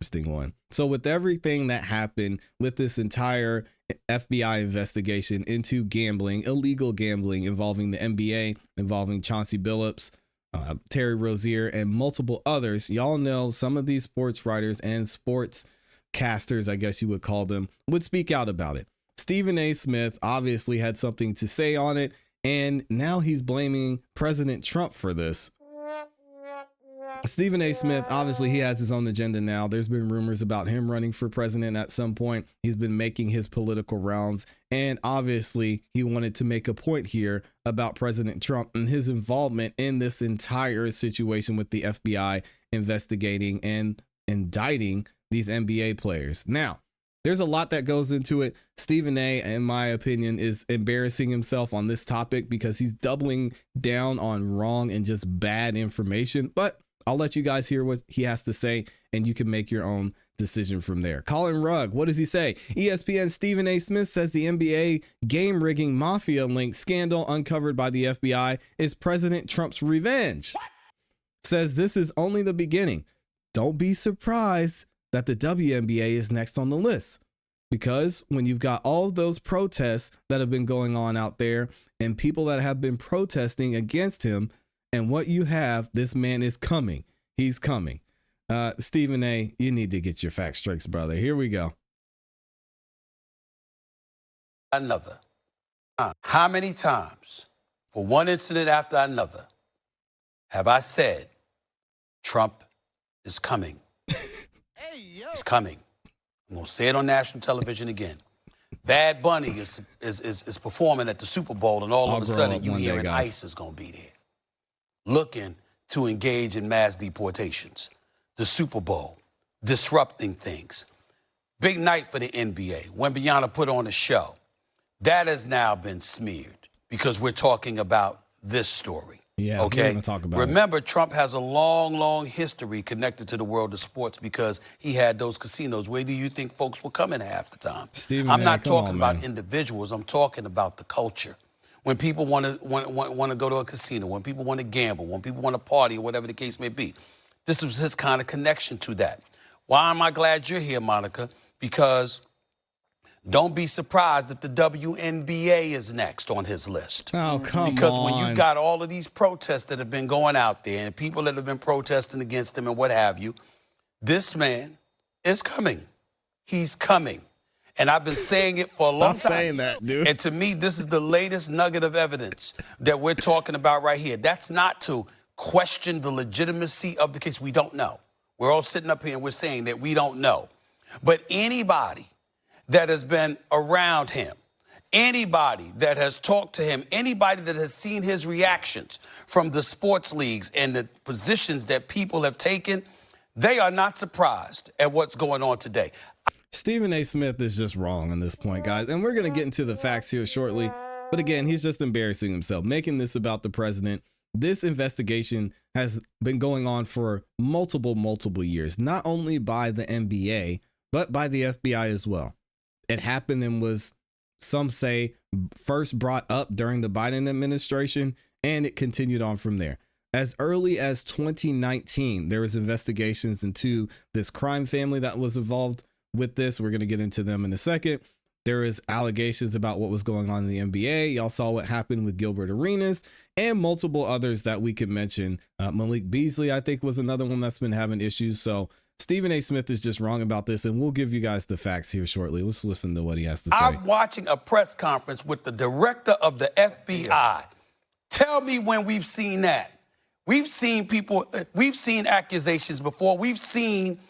interesting one. So with everything that happened with this entire FBI investigation into gambling, illegal gambling involving the NBA, involving Chauncey Billups, Terry Rozier, and multiple others, y'all know some of these sports writers and sports casters, I guess you would call them, would speak out about it. Stephen A. Smith obviously had something to say on it, and now he's blaming President Trump for this. Stephen A. Smith, obviously he has his own agenda now. There's been rumors about him running for president at some point. He's been making his political rounds, and obviously he wanted to make a point here about President Trump and his involvement in this entire situation with the FBI investigating and indicting these NBA players. Now, there's a lot that goes into it. Stephen A., in my opinion, is embarrassing himself on this topic because he's doubling down on wrong and just bad information. But I'll let you guys hear what he has to say, and you can make your own decision from there. Colin Rugg, what does he say? ESPN Stephen A. Smith says the NBA game rigging mafia link scandal uncovered by the FBI is President Trump's revenge. Says this is only the beginning. Don't be surprised that the WNBA is next on the list, because when you've got all of those protests that have been going on out there and people that have been protesting against him, and what you have, this man is coming. He's coming. Stephen A., you need to get your facts straight, brother. Here we go. Another. How many times, for one incident after another, have I said Trump is coming? He's coming. I'm going to say it on national television again. Bad Bunny is performing at the Super Bowl, and all of a sudden you hearing ICE is going to be there, looking to engage in mass deportations. The Super Bowl, disrupting things. Big night for the NBA. Wembanyama put on a show. That has now been smeared because we're talking about this story. Yeah, okay. We're gonna talk about Remember, Trump has a long, long history connected to the world of sports because he had those casinos. Where do you think folks were coming half the time? I'm not talking about individuals. I'm talking about the culture. When people want to go to a casino, when people want to gamble, when people want to party, or whatever the case may be, this was his kind of connection to that. Why am I glad you're here, Monica? Because don't be surprised if the WNBA is next on his list. Oh, come on. Because when you've got all of these protests that have been going out there and people that have been protesting against him and what have you, this man is coming. He's coming. And I've been saying it for a long time. Stop saying that, dude. And to me, this is the latest nugget of evidence that we're talking about right here. That's not to question the legitimacy of the case. We don't know. We're all sitting up here and we're saying that we don't know. But anybody that has been around him, anybody that has talked to him, anybody that has seen his reactions from the sports leagues and the positions that people have taken, they are not surprised at what's going on today. Stephen A. Smith is just wrong on this point, guys. And we're going to get into the facts here shortly. But again, he's just embarrassing himself, making this about the president. This investigation has been going on for multiple years, not only by the NBA, but by the FBI as well. It happened and was, some say, first brought up during the Biden administration, and it continued on from there. As early as 2019, there was investigations into this crime family that was involved with this. We're going to get into them in a second. There is allegations about what was going on in the NBA. Y'all saw what happened with Gilbert Arenas and multiple others that we could mention. Malik Beasley, I think, was another one that's been having issues. So Stephen A. Smith is just wrong about this, and we'll give you guys the facts here shortly. Let's listen to what he has to say. I'm watching a press conference with the director of the FBI. Tell me when we've seen that. We've seen people, we've seen accusations before. We've seen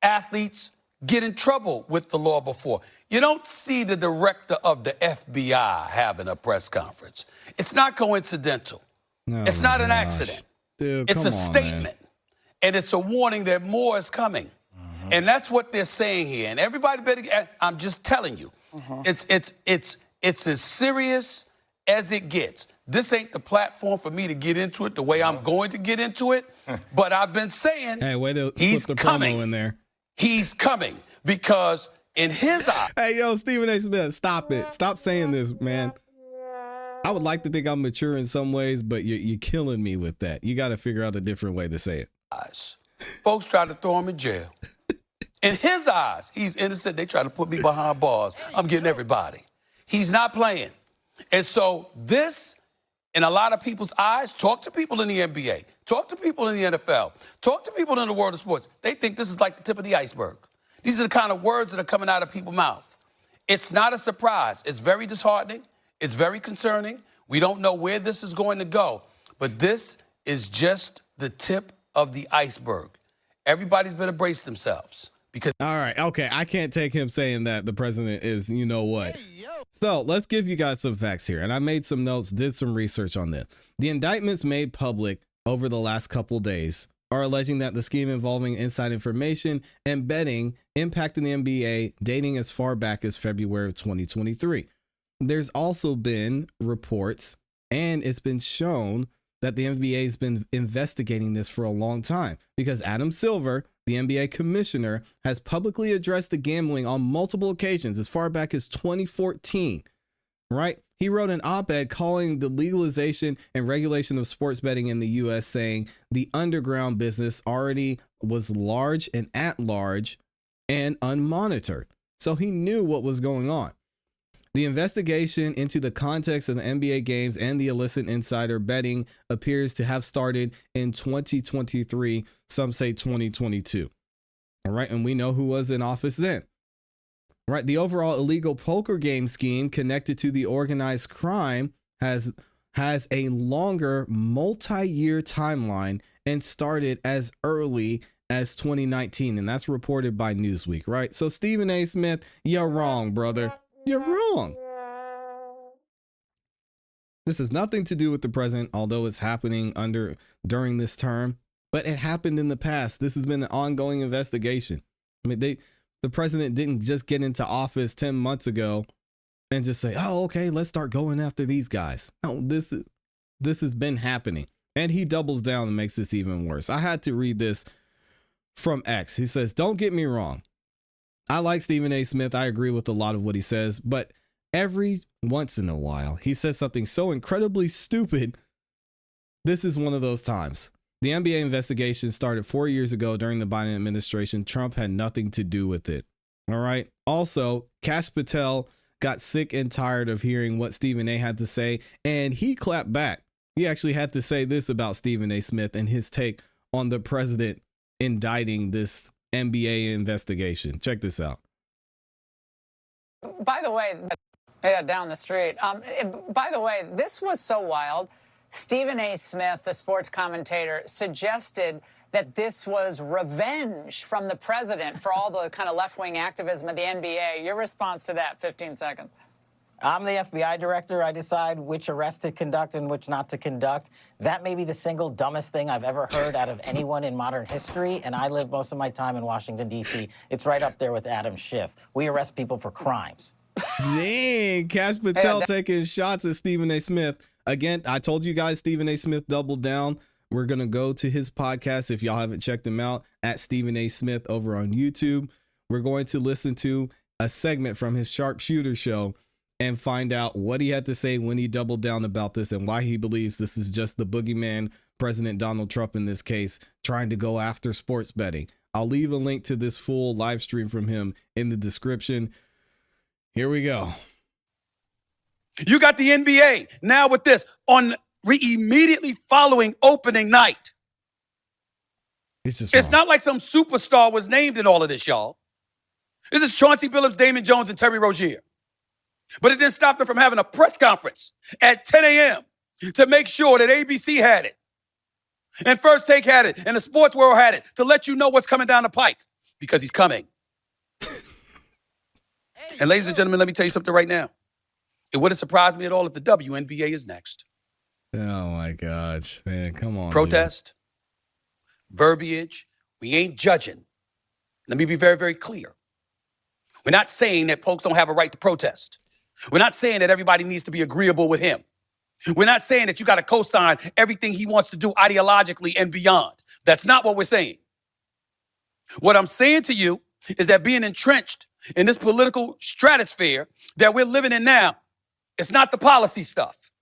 athletes get in trouble with the law before. You don't see the director of the FBI having a press conference. It's not coincidental. It's not an accident. Dude, it's a statement. Man. And it's a warning that more is coming. And that's what they're saying here. And everybody better, I'm just telling you, it's as serious as it gets. This ain't the platform for me to get into it the way I'm going to get into it. But I've been saying, hey, way to he's slip the coming promo in there. He's coming because in his eyes. Hey, yo, Stephen A. Smith, stop it. Stop saying this, man. I would like to think I'm mature in some ways, but you're killing me with that. You got to figure out a different way to say it. Folks try to throw him in jail. In his eyes, he's innocent. They try to put me behind bars. I'm getting everybody. He's not playing. And so this, in a lot of people's eyes, talk to people in the NBA, talk to people in the NFL, talk to people in the world of sports. They think this is like the tip of the iceberg. These are the kind of words that are coming out of people's mouths. It's not a surprise. It's very disheartening. It's very concerning. We don't know where this is going to go. But this is just the tip of the iceberg. Everybody's better brace themselves. Because all right, okay, I can't take him saying that the president is, you know what. So let's give you guys some facts here. And I made some notes, did some research on this. The indictments made public over the last couple days are alleging that the scheme involving inside information and betting impacting the NBA dating as far back as February of 2023. There's also been reports, and it's been shown that the NBA has been investigating this for a long time because Adam Silver, the NBA commissioner, has publicly addressed the gambling on multiple occasions as far back as 2014, right? He wrote an op-ed calling the legalization and regulation of sports betting in the U.S., saying the underground business already was large and at large and unmonitored. So he knew what was going on. The investigation into the context of the NBA games and the illicit insider betting appears to have started in 2023. Some say 2022. All right. And we know who was in office then. Right. The overall illegal poker game scheme connected to the organized crime has a longer multi-year timeline and started as early as 2019. And that's reported by Newsweek. Right. So Stephen A. Smith, you're wrong, brother. You're wrong. This has nothing to do with the president, although it's happening during this term, but it happened in the past. This has been an ongoing investigation. I mean, the president didn't just get into office 10 months ago and just say, oh, okay, let's start going after these guys. No, this has been happening. And he doubles down and makes this even worse. I had to read this from X. He says, don't get me wrong. I like Stephen A. Smith. I agree with a lot of what he says, but every once in a while, he says something so incredibly stupid. This is one of those times. The NBA investigation started 4 years ago during the Biden administration. Trump had nothing to do with it. All right. Also, Kash Patel got sick and tired of hearing what Stephen A. had to say, and he clapped back. He actually had to say this about Stephen A. Smith and his take on the president indicting this NBA investigation. Check this out. By the way, yeah, down the street. By the way, this was so wild. Stephen A. Smith, the sports commentator, suggested that this was revenge from the president for all the kind of left-wing activism of the NBA. Your response to that, 15 seconds. I'm the FBI director. I decide which arrests to conduct and which not to conduct. That may be the single dumbest thing I've ever heard out of anyone in modern history, and I live most of my time in Washington, D.C. It's right up there with Adam Schiff. We arrest people for crimes. Dang, Kash Patel taking shots at Stephen A. Smith. Again, I told you guys Stephen A. Smith doubled down. We're going to go to his podcast, if y'all haven't checked him out, at Stephen A. Smith over on YouTube. We're going to listen to a segment from his Sharpshooter show and find out what he had to say when he doubled down about this and why he believes this is just the boogeyman, President Donald Trump in this case, trying to go after sports betting. I'll leave a link to this full live stream from him in the description. Here we go. you got the NBA now with this on immediately following opening night. It's not like some superstar was named in all of this, y'all. This is Chauncey Billups, Damon Jones, and Terry Rozier. But it didn't stop them from having a press conference at 10 a.m. to make sure that ABC had it, and First Take had it, and the sports world had it, to let you know what's coming down the pike, because he's coming. And ladies and gentlemen, let me tell you something right now. It wouldn't surprise me at all if the WNBA is next. Oh my gosh, man, come on. Protest, verbiage, we ain't judging. Let me be very, very clear. We're not saying that folks don't have a right to protest. We're not saying that everybody needs to be agreeable with him. We're not saying that you got to co-sign everything he wants to do ideologically and beyond. That's not what we're saying. What I'm saying to you is that being entrenched in this political stratosphere that we're living in now, it's not the policy stuff.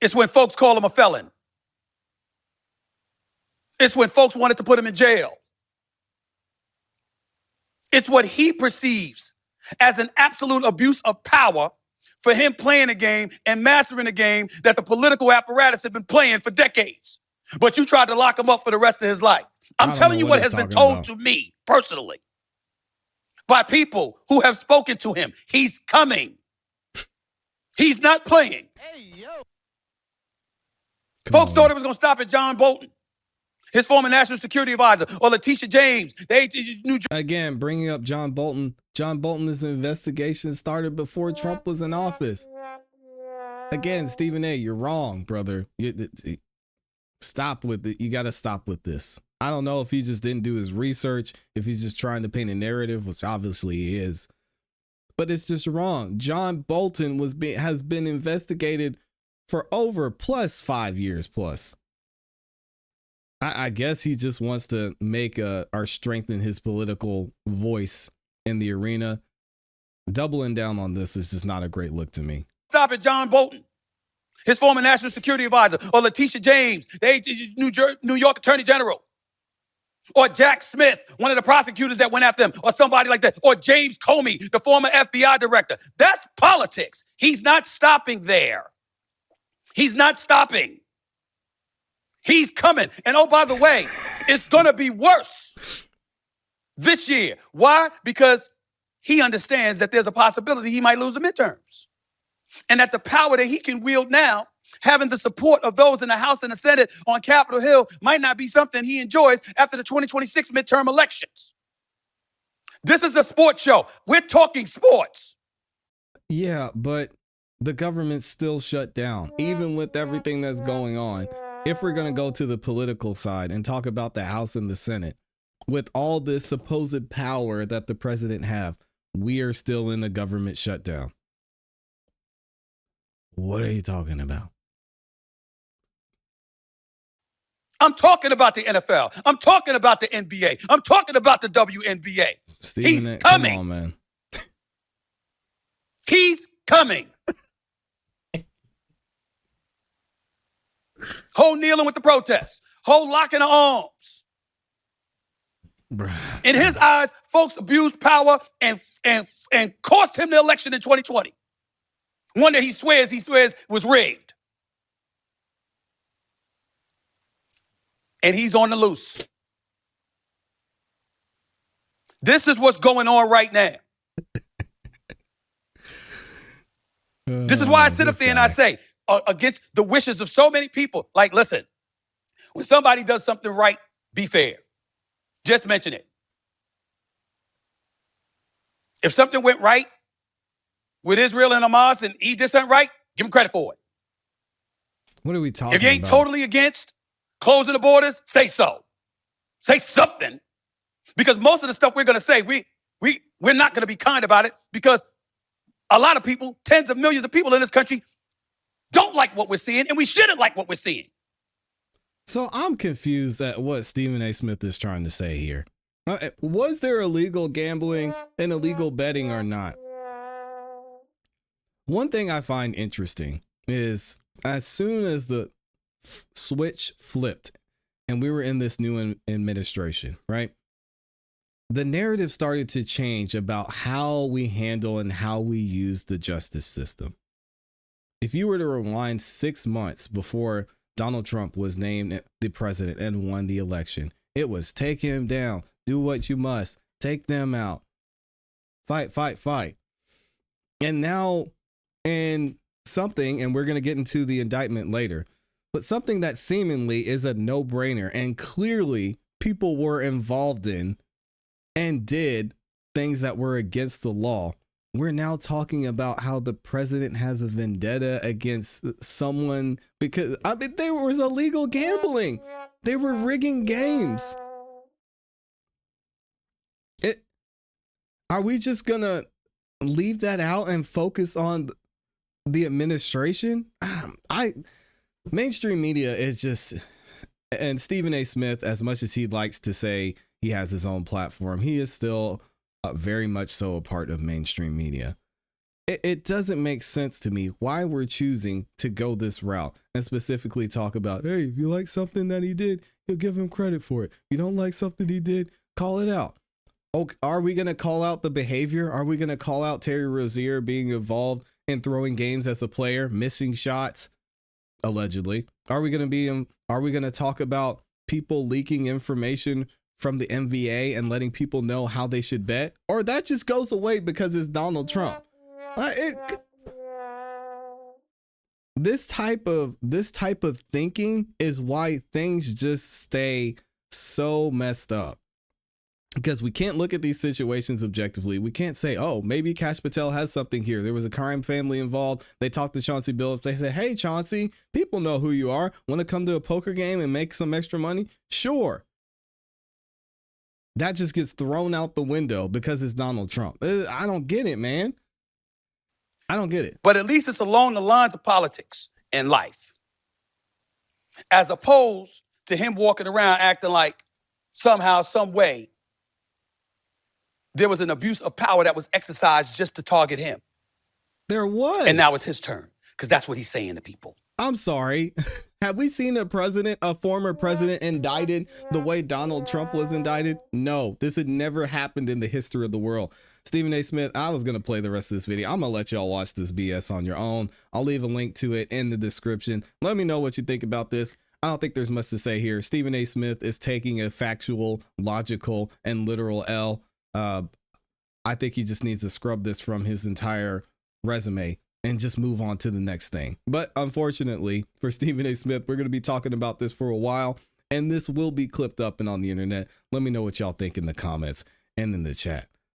It's when folks call him a felon. It's when folks wanted to put him in jail. It's what he perceives as an absolute abuse of power for him playing a game and mastering a game that the political apparatus had been playing for decades. But you tried to lock him up for the rest of his life. I'm telling you what has been told to me personally by people who have spoken to him. He's coming. He's not playing. Hey, yo. Folks thought it was going to stop at John Bolton, his former national security advisor, or Letitia James. Again, bringing up John Bolton. John Bolton's investigation started before Trump was in office. Again, Stephen A., you're wrong, brother. Stop with it. You got to stop with this. I don't know if he just didn't do his research, if he's just trying to paint a narrative, which obviously he is. But it's just wrong. John Bolton has been investigated for over plus 5 years plus. I guess he just wants to make or strengthen his political voice in the arena. Doubling down on this is just not a great look to me. Stop at John Bolton, his former national security advisor, or Letitia James, the New York Attorney General, or Jack Smith, one of the prosecutors that went after him, or somebody like that, or James Comey, the former FBI director. That's politics. He's not stopping there. He's not stopping. He's coming. And oh, by the way, it's going to be worse this year. Why? Because he understands that there's a possibility he might lose the midterms. And that the power that he can wield now, having the support of those in the House and the Senate on Capitol Hill, might not be something he enjoys after the 2026 midterm elections. This is a sports show. We're talking sports. Yeah, but the government's still shut down, even with everything that's going on. If we're going to go to the political side and talk about the House and the Senate, with all this supposed power that the president have, we are still in the government shutdown. What are you talking about? I'm talking about the NFL. I'm talking about the NBA. I'm talking about the WNBA. Stephen, he's coming. Come on, man. He's coming. Whole kneeling with the protests. Whole locking the arms. In his eyes, folks abused power and cost him the election in 2020. One that he swears was rigged. And he's on the loose. This is what's going on right now. This is why I sit up there and I say, against the wishes of so many people, like, listen, when somebody does something right, be fair. Just mention it. If something went right with Israel and Hamas and he did something right, give him credit for it. What are we talking about? If you ain't totally against closing the borders, say so. Say something. Because most of the stuff we're going to say, we're not going to be kind about it because a lot of people, tens of millions of people in this country, don't like what we're seeing, and we shouldn't like what we're seeing. So I'm confused at what Stephen A. Smith is trying to say here. Was there illegal gambling and illegal betting or not? One thing I find interesting is as soon as the switch flipped and we were in this new administration, right? The narrative started to change about how we handle and how we use the justice system. If you were to rewind 6 months before Donald Trump was named the president and won the election, it was take him down, do what you must, take them out, fight, fight, fight. And now in something, and we're going to get into the indictment later, but something that seemingly is a no-brainer and clearly people were involved in and did things that were against the law. We're now talking about how the president has a vendetta against someone because, I mean, there was illegal gambling. They were rigging games. Are we just going to leave that out and focus on the administration? Mainstream media is just, and Stephen A. Smith, as much as he likes to say he has his own platform, he is still very much so a part of mainstream media. It doesn't make sense to me why we're choosing to go this route and specifically talk about, hey, if you like something that he did, you'll give him credit for it. If you don't like something he did, call it out. Okay, are we going to call out the behavior? Are we going to call out Terry Rozier being involved in throwing games as a player, missing shots, allegedly? Are we going to talk about people leaking information from the NBA and letting people know how they should bet? Or that just goes away because it's Donald Trump? This type of thinking is why things just stay so messed up. Because we can't look at these situations objectively. We can't say, oh, maybe Kash Patel has something here. There was a crime family involved. They talked to Chauncey Billups. They say, hey, Chauncey, people know who you are. Want to come to a poker game and make some extra money? Sure. That just gets thrown out the window because it's Donald Trump. I don't get it, man. I don't get it. But at least it's along the lines of politics and life. As opposed to him walking around acting like somehow, some way, there was an abuse of power that was exercised just to target him. There was. And now it's his turn, because that's what he's saying to people. I'm sorry. Have we seen a former president indicted the way Donald Trump was indicted? No, this had never happened in the history of the world. Stephen A. Smith, I was going to play the rest of this video. I'm going to let y'all watch this BS on your own. I'll leave a link to it in the description. Let me know what you think about this. I don't think there's much to say here. Stephen A. Smith is taking a factual, logical, and literal L. I think he just needs to scrub this from his entire resume and just move on to the next thing. But unfortunately for Stephen A. Smith, we're going to be talking about this for a while, and this will be clipped up and on the internet. Let me know what y'all think in the comments and in the chat.